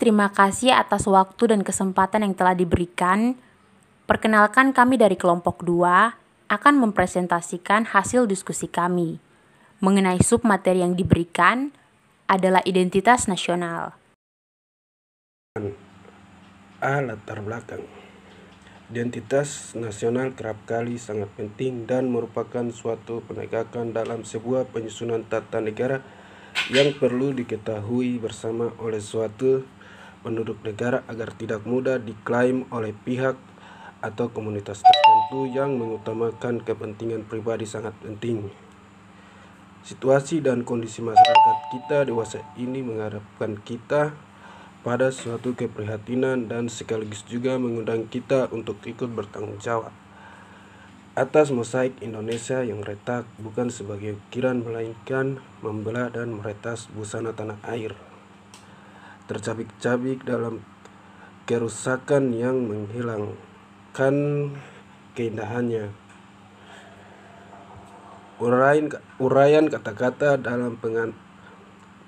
terima kasih atas waktu dan kesempatan yang telah diberikan. Perkenalkan, kami dari kelompok 2 akan mempresentasikan hasil diskusi kami. Mengenai submateri yang diberikan adalah identitas nasional. Latar belakang. Identitas nasional kerap kali sangat penting dan merupakan suatu penegakan dalam sebuah penyusunan tata negara yang perlu diketahui bersama oleh suatu penduduk negara agar tidak mudah diklaim oleh pihak atau komunitas tertentu yang mengutamakan kepentingan pribadi. Sangat penting. Situasi dan kondisi masyarakat kita dewasa ini menghadapkan kita pada suatu keprihatinan dan sekaligus juga mengundang kita untuk ikut bertanggung jawab atas mosaik Indonesia yang retak, bukan sebagai ukiran melainkan membelah dan meretas busana tanah air, tercabik-cabik dalam kerusakan yang menghilangkan keindahannya. Uraian kata-kata dalam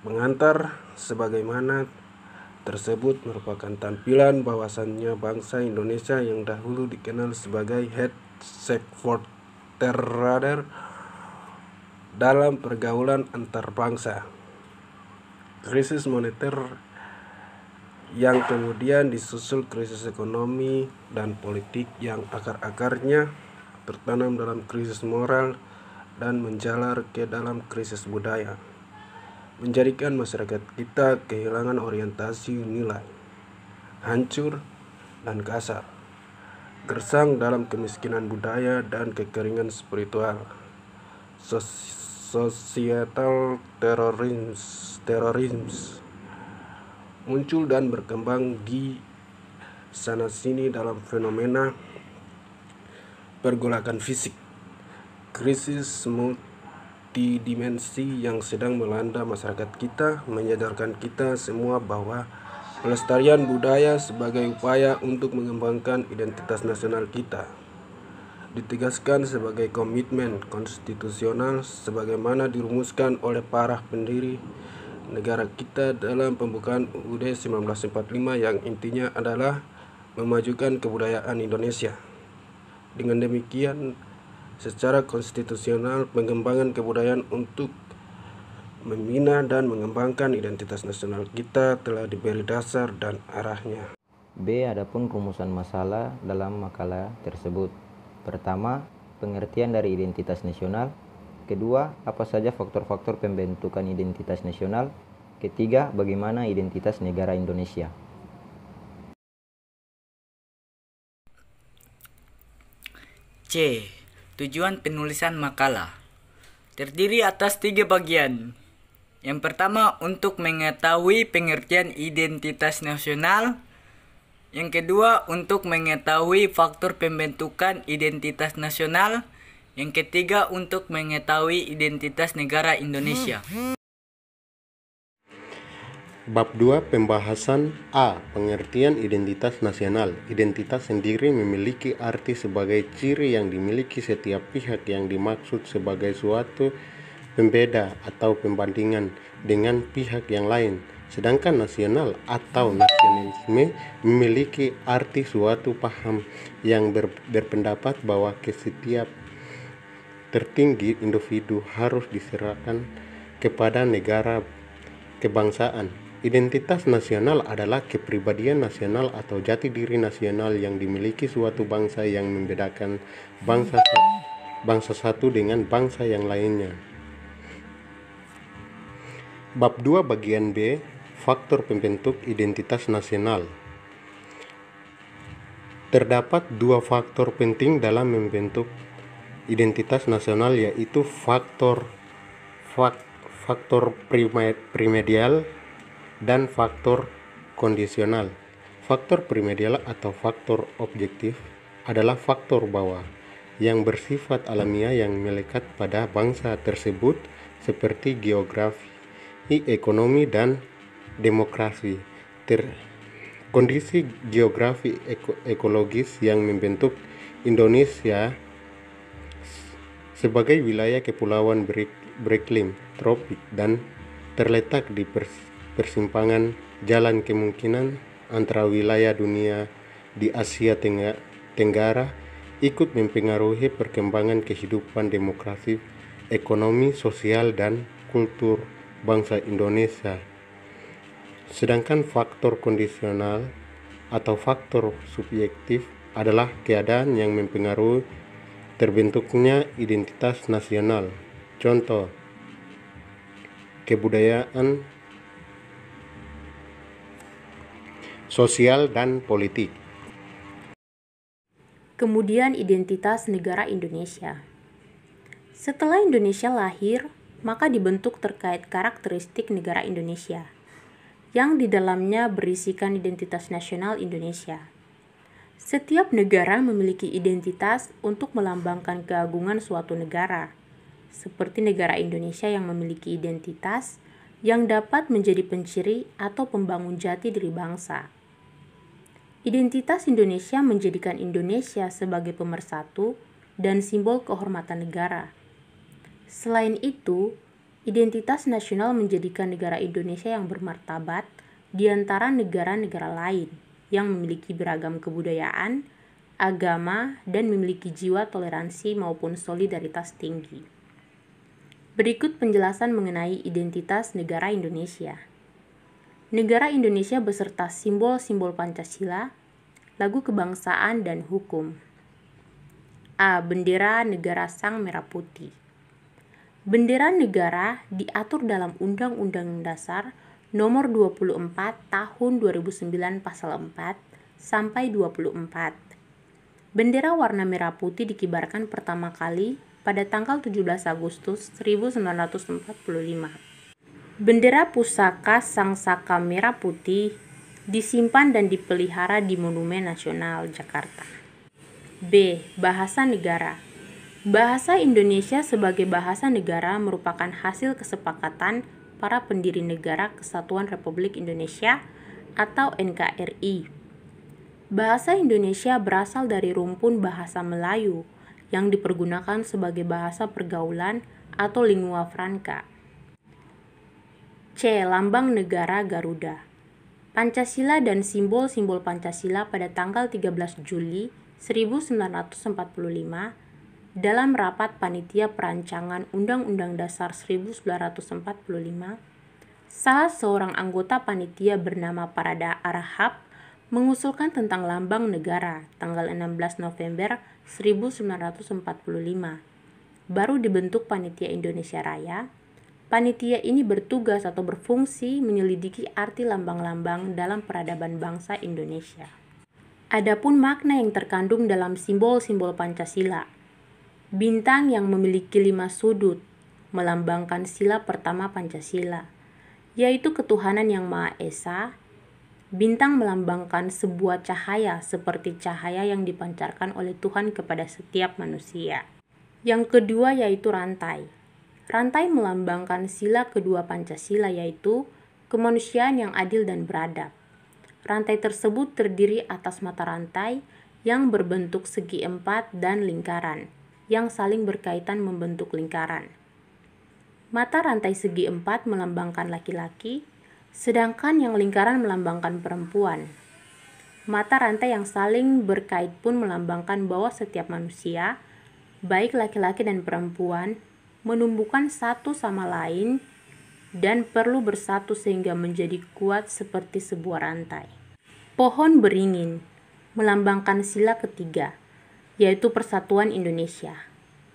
pengantar sebagaimana tersebut merupakan tampilan bahwasannya bangsa Indonesia yang dahulu dikenal sebagai headquarter dalam pergaulan antar bangsa. Krisis moneter yang kemudian disusul krisis ekonomi dan politik yang akar-akarnya tertanam dalam krisis moral dan menjalar ke dalam krisis budaya, menjadikan masyarakat kita kehilangan orientasi nilai, hancur dan kasar, gersang dalam kemiskinan budaya dan kekeringan spiritual. Societal terrorism muncul dan berkembang di sana-sini dalam fenomena pergolakan fisik, krisis multidimensi yang sedang melanda masyarakat kita menyadarkan kita semua bahwa pelestarian budaya sebagai upaya untuk mengembangkan identitas nasional kita ditegaskan sebagai komitmen konstitusional sebagaimana dirumuskan oleh para pendiri negara kita dalam pembukaan UUD 1945 yang intinya adalah memajukan kebudayaan Indonesia. Dengan demikian, secara konstitusional, pengembangan kebudayaan untuk membina dan mengembangkan identitas nasional kita telah diberi dasar dan arahnya. B. Adapun rumusan masalah dalam makalah tersebut. Pertama, pengertian dari identitas nasional. Kedua, apa saja faktor-faktor pembentukan identitas nasional. Ketiga, bagaimana identitas negara Indonesia. C. Tujuan penulisan makalah terdiri atas 3 bagian. Yang pertama, untuk mengetahui pengertian identitas nasional. Yang kedua, untuk mengetahui faktor pembentukan identitas nasional. Yang ketiga, untuk mengetahui identitas negara Indonesia. Bab 2 pembahasan A. Pengertian identitas nasional. Identitas sendiri memiliki arti sebagai ciri yang dimiliki setiap pihak yang dimaksud sebagai suatu pembeda atau pembandingan dengan pihak yang lain. Sedangkan nasional atau nasionalisme memiliki arti suatu paham yang berpendapat bahwa setiap tertinggi individu harus diserahkan kepada negara kebangsaan. Identitas nasional adalah kepribadian nasional atau jati diri nasional yang dimiliki suatu bangsa yang membedakan bangsa satu dengan bangsa yang lainnya. Bab 2 bagian B, faktor pembentuk identitas nasional. Terdapat 2 faktor penting dalam membentuk identitas nasional, yaitu faktor primordial dan faktor kondisional. Faktor primordial atau faktor objektif adalah faktor bawah yang bersifat alamiah yang melekat pada bangsa tersebut seperti geografi, ekonomi, dan demokrasi. Kondisi geografi ekologis yang membentuk Indonesia sebagai wilayah kepulauan beriklim tropik dan terletak di persimpangan jalan kemungkinan antara wilayah dunia di Asia Tenggara ikut mempengaruhi perkembangan kehidupan demokrasi, ekonomi, sosial, dan kultur bangsa Indonesia. Sedangkan faktor kondisional atau faktor subjektif adalah keadaan yang mempengaruhi terbentuknya identitas nasional. Contoh, kebudayaan, sosial, dan politik. Kemudian identitas negara Indonesia. Setelah Indonesia lahir, maka dibentuk terkait karakteristik negara Indonesia, yang di dalamnya berisikan identitas nasional Indonesia. Setiap negara memiliki identitas untuk melambangkan keagungan suatu negara, seperti negara Indonesia yang memiliki identitas yang dapat menjadi penciri atau pembangun jati diri bangsa. Identitas Indonesia menjadikan Indonesia sebagai pemersatu dan simbol kehormatan negara. Selain itu, identitas nasional menjadikan negara Indonesia yang bermartabat di antara negara-negara lain yang memiliki beragam kebudayaan, agama, dan memiliki jiwa toleransi maupun solidaritas tinggi. Berikut penjelasan mengenai identitas negara Indonesia. Negara Indonesia beserta simbol-simbol Pancasila, lagu kebangsaan dan hukum. A. Bendera Negara Sang Merah Putih. Bendera negara diatur dalam Undang-Undang Dasar Nomor 24 Tahun 2009 Pasal 4 sampai 24. Bendera warna merah putih dikibarkan pertama kali pada tanggal 17 Agustus 1945. Bendera pusaka Sang Saka Merah Putih disimpan dan dipelihara di Monumen Nasional Jakarta. B. Bahasa negara. Bahasa Indonesia sebagai bahasa negara merupakan hasil kesepakatan para pendiri Negara Kesatuan Republik Indonesia atau NKRI. Bahasa Indonesia berasal dari rumpun bahasa Melayu yang dipergunakan sebagai bahasa pergaulan atau lingua franca. C. Lambang negara Garuda. Pancasila dan simbol-simbol Pancasila pada tanggal 13 Juli 1945 dalam rapat Panitia Perancangan Undang-Undang Dasar 1945, salah seorang anggota panitia bernama Parada Arahap mengusulkan tentang lambang negara tanggal 16 November 1945. Baru dibentuk Panitia Indonesia Raya. Panitia ini bertugas atau berfungsi menyelidiki arti lambang-lambang dalam peradaban bangsa Indonesia. Adapun makna yang terkandung dalam simbol-simbol Pancasila. Bintang yang memiliki 5 sudut melambangkan sila pertama Pancasila, yaitu ketuhanan yang Maha Esa. Bintang melambangkan sebuah cahaya seperti cahaya yang dipancarkan oleh Tuhan kepada setiap manusia. Yang kedua yaitu rantai. Rantai melambangkan sila kedua Pancasila, yaitu kemanusiaan yang adil dan beradab. Rantai tersebut terdiri atas mata rantai yang berbentuk segi empat dan lingkaran, yang saling berkaitan membentuk lingkaran. Mata rantai segi empat melambangkan laki-laki, sedangkan yang lingkaran melambangkan perempuan. Mata rantai yang saling berkait pun melambangkan bahwa setiap manusia, baik laki-laki dan perempuan, menumbuhkan satu sama lain dan perlu bersatu sehingga menjadi kuat seperti sebuah rantai. Pohon beringin melambangkan sila ketiga, yaitu persatuan Indonesia.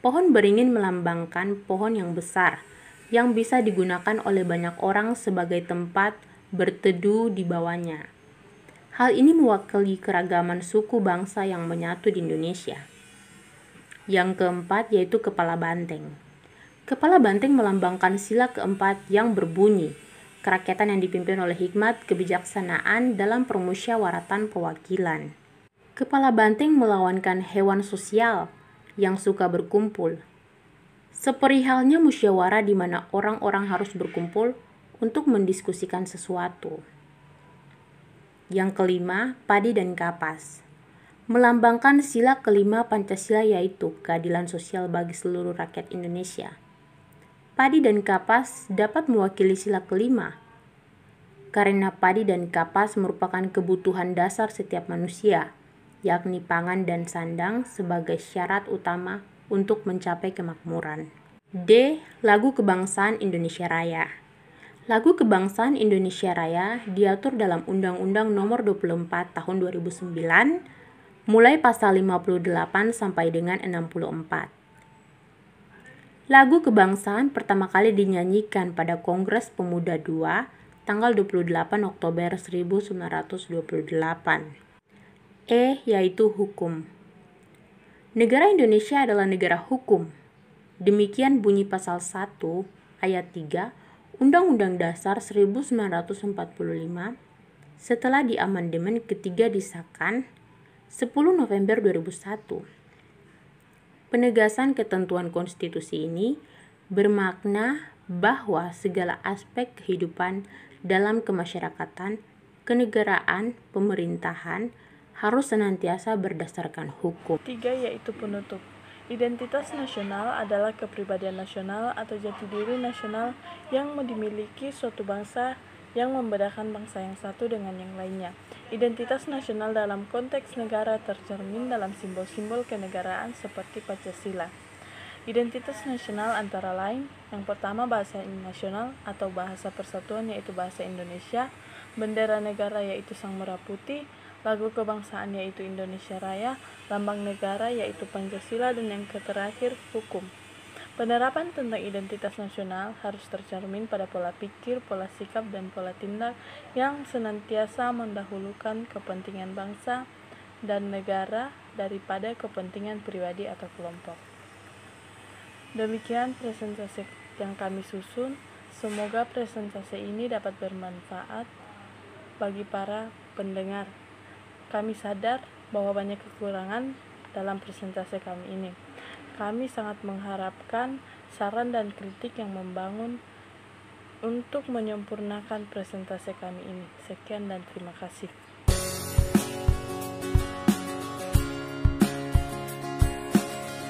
Pohon beringin melambangkan pohon yang besar yang bisa digunakan oleh banyak orang sebagai tempat berteduh di bawahnya. Hal ini mewakili keragaman suku bangsa yang menyatu di Indonesia. Yang keempat yaitu kepala banteng. Kepala banteng melambangkan sila keempat yang berbunyi, kerakyatan yang dipimpin oleh hikmat kebijaksanaan dalam permusyawaratan perwakilan. Kepala banteng melawankan hewan sosial yang suka berkumpul. Seperihalnya musyawarah di mana orang-orang harus berkumpul untuk mendiskusikan sesuatu. Yang kelima, padi dan kapas. Melambangkan sila kelima Pancasila yaitu keadilan sosial bagi seluruh rakyat Indonesia. Padi dan kapas dapat mewakili sila kelima. karena padi dan kapas merupakan kebutuhan dasar setiap manusia, yakni pangan dan sandang sebagai syarat utama untuk mencapai kemakmuran. D. Lagu Kebangsaan Indonesia Raya. Lagu Kebangsaan Indonesia Raya diatur dalam Undang-Undang Nomor 24 Tahun 2009, mulai pasal 58 sampai dengan 64. Lagu Kebangsaan pertama kali dinyanyikan pada Kongres Pemuda II, tanggal 28 Oktober 1928. E. Yaitu hukum. Negara Indonesia adalah negara hukum. Demikian bunyi pasal 1 ayat 3 Undang-Undang Dasar 1945 setelah diamandemen ketiga disahkan 10 November 2001. Penegasan ketentuan konstitusi ini bermakna bahwa segala aspek kehidupan dalam kemasyarakatan, kenegaraan, pemerintahan harus senantiasa berdasarkan hukum. 3. Yaitu penutup. Identitas nasional adalah kepribadian nasional atau jati diri nasional yang dimiliki suatu bangsa yang membedakan bangsa yang satu dengan yang lainnya. Identitas nasional dalam konteks negara tercermin dalam simbol-simbol kenegaraan seperti Pancasila. Identitas nasional antara lain, yang pertama bahasa nasional atau bahasa persatuan yaitu bahasa Indonesia, bendera negara yaitu Sang Merah Putih, lagu kebangsaan yaitu Indonesia Raya, lambang negara yaitu Pancasila, dan yang terakhir hukum. Penerapan tentang identitas nasional harus tercermin pada pola pikir, pola sikap, dan pola tindak yang senantiasa mendahulukan kepentingan bangsa dan negara daripada kepentingan pribadi atau kelompok. Demikian presentasi yang kami susun. Semoga presentasi ini dapat bermanfaat bagi para pendengar. Kami sadar bahwa banyak kekurangan dalam presentasi kami ini. Kami sangat mengharapkan saran dan kritik yang membangun untuk menyempurnakan presentasi kami ini. Sekian dan terima kasih.